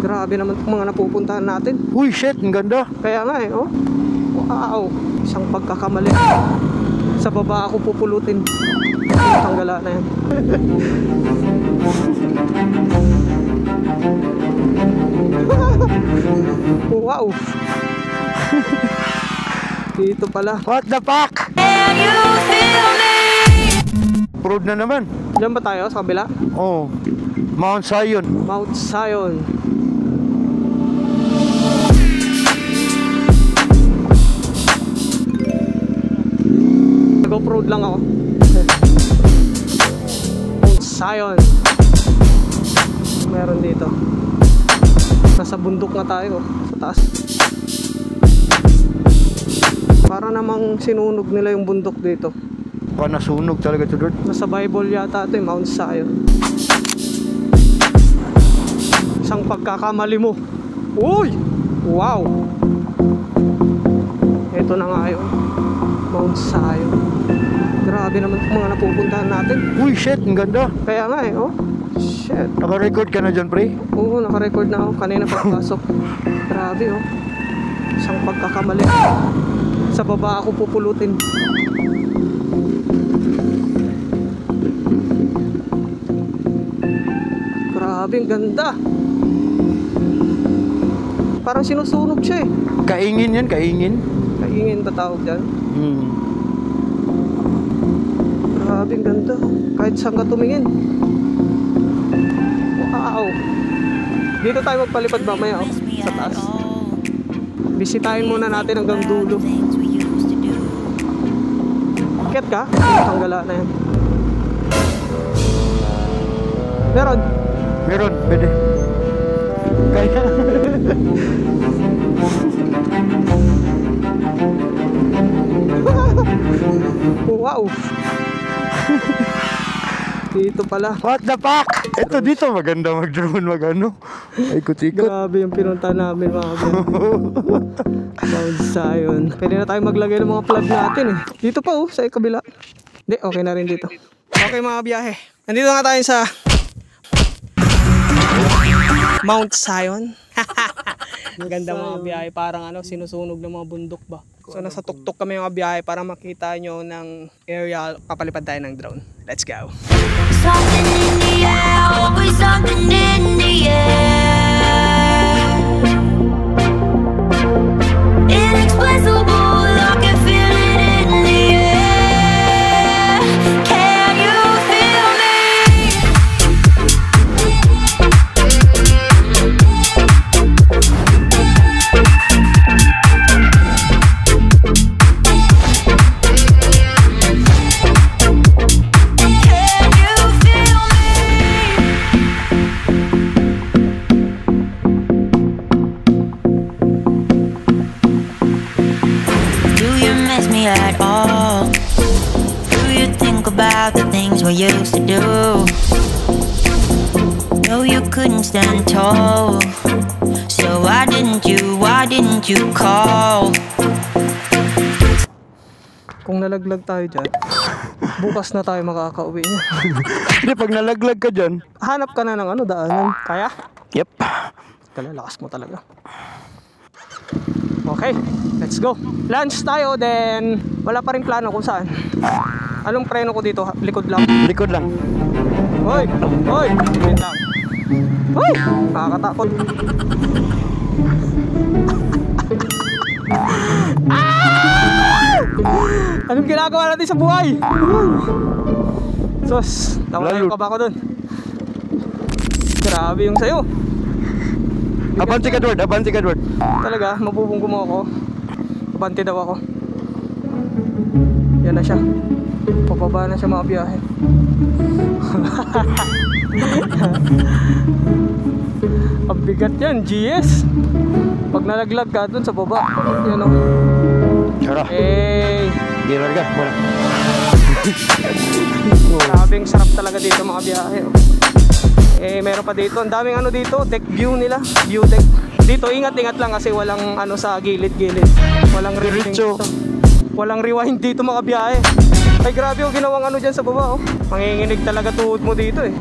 Grabe naman itong mga napupuntahan natin. Uy, shit, ang ganda. Kaya nga eh, oh. Wow, isang pagkakamali. Sa baba ako pupulutin. Tanggala na yan. Wow. Dito pala. What the fuck? Proud na naman. Diyan ba tayo sa kabila? Oh, Mount Zion. Mount Zion. Nag-off-road lang ako. Mount Zion. Meron dito. Nasa bundok na tayo, sa taas. Para namang sinunog nila yung bundok dito. Baka nasunog talaga ito, Dirt. Nasa Bible yata ito, Mount Zion. Isang pagkakamali mo. Uy! Wow! Ito na nga yun, Mount Zion. Grabe naman itong mga napupuntahan natin. Uy, shit, ang ganda. Kaya nga eh, oh. Shit. Naka-record ka na dyan, pre? Oo, naka-record na ako. Kanina pagpasok. Grabe, oh. Isang pagkakamali. Sa baba ako pupulutin. Grabe, ang ganda. Parang sinusunog siya eh. Kaingin yan, kaingin. Kaingin tatawag dyan. Grabe, ang ganda. Kahit saan ka tumingin. Wow. Dito tayo magpalipad mamaya, oh, sa taas. Bisitahin muna natin hanggang dulo. Akyat ka? Tanggala na yan. Meron? Meron, pwede. Kaya. Wow. Dito pala. What the fuck? Ito dito maganda mag-drone, mag-ano. Ikot-ikot. Grabe yung pinunta namin, mga Mount Zion. Pwede na tayo maglagay ng mga plug natin eh. Dito pa oh, sa kabila. Hindi, okay na rin dito. Okay mga biyahe. Nandito nga tayo sa Mount Zion. Maganda mga biyahe, parang ano, sinusunog ng mga bundok ba. So nasa tuktok kami mga biyahe para makita nyo ng area. Papalipad tayo ng drone. Let's go. Something in the air, always something in the air. Inexplicable, I can feel it in the air. Can you feel me? At all? Do you think about the things we used to do? No, you couldn't stand tall. So why didn't you call? Kung nalaglag tayo dyan, bukas na tayo makakauwi. Hindi, pag nalaglag ka dyan, Hanap ka na ng ano, daanan. Kaya? yep. Kalalakas mo talaga. Okay, let's go. Lunch tayo, then wala pa rin plano kung saan. Anong preno ko dito? Likod lang. Likod lang. Hoy! Hoy! Wait lang. Hoy! Nakakatakot. Anong ginagawa natin sa buhay? Sus, nawala ka ba ako dun? Grabe yung sayo. Abante ka, Edward. Abante ka, Edward. Talaga, mabubunggo mo ako. Abante daw ako. Yan na siya. Pababa na siya mga biyahe. Ang bigat yan, GS. Pag nalaglag ka dun sa baba, yan o. Tara. Hey! Girar ka, wala. Grabing sarap talaga dito mga biyahe. Eh, meron pa dito. Ang daming ano dito, deck view nila. View deck. Dito, ingat-ingat lang kasi walang ano sa gilid-gilid. Walang rewind dito. Walang rewind dito mga biyahe. Ay, grabe yung ginawang ano dyan sa baba, oh. Manginginig talaga tuhod mo dito, eh.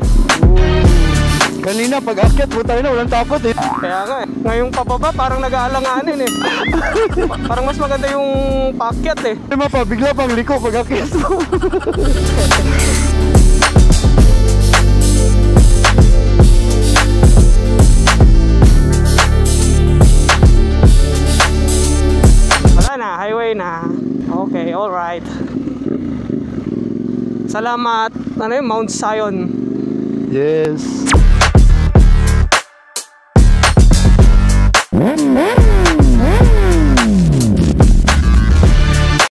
Kanina pag akyat po tayo na walang takot eh. Kaya nga eh. Ngayong pababa parang nag-aalanganin eh. Parang mas maganda yung paakyat eh. Di ba pa, bigla pang liko pag akyat mo. Wala na, highway na. Okay, alright. Salamat. Ano yun? Mount Zion. Yes.